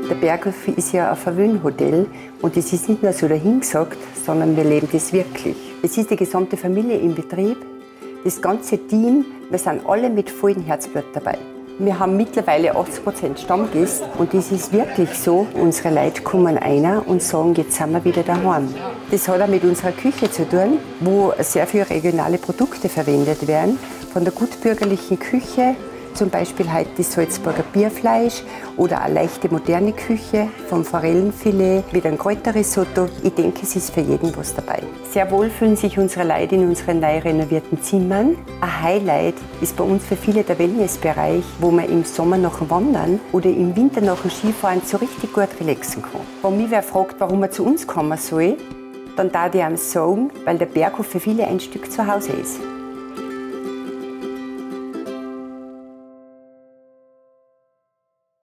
Der Berghof ist ja ein Verwöhnhotel und es ist nicht nur so dahingesagt, sondern wir leben das wirklich. Es ist die gesamte Familie im Betrieb, das ganze Team, wir sind alle mit vollem Herzblut dabei. Wir haben mittlerweile 80% Stammgäste und das ist wirklich so. Unsere Leute kommen rein und sagen, jetzt sind wir wieder daheim. Das hat auch mit unserer Küche zu tun, wo sehr viele regionale Produkte verwendet werden. Von der gutbürgerlichen Küche, zum Beispiel heute das Salzburger Bierfleisch oder eine leichte moderne Küche vom Forellenfilet mit einem Kräuterrisotto. Ich denke, es ist für jeden was dabei. Sehr wohl fühlen sich unsere Leute in unseren neu renovierten Zimmern. Ein Highlight ist bei uns für viele der Wellnessbereich, wo man im Sommer nach dem Wandern oder im Winter nach dem Skifahren so richtig gut relaxen kann. Wenn mich wer fragt, warum man zu uns kommen soll, dann darf ich ihm sagen, weil der Berghof für viele ein Stück zu Hause ist.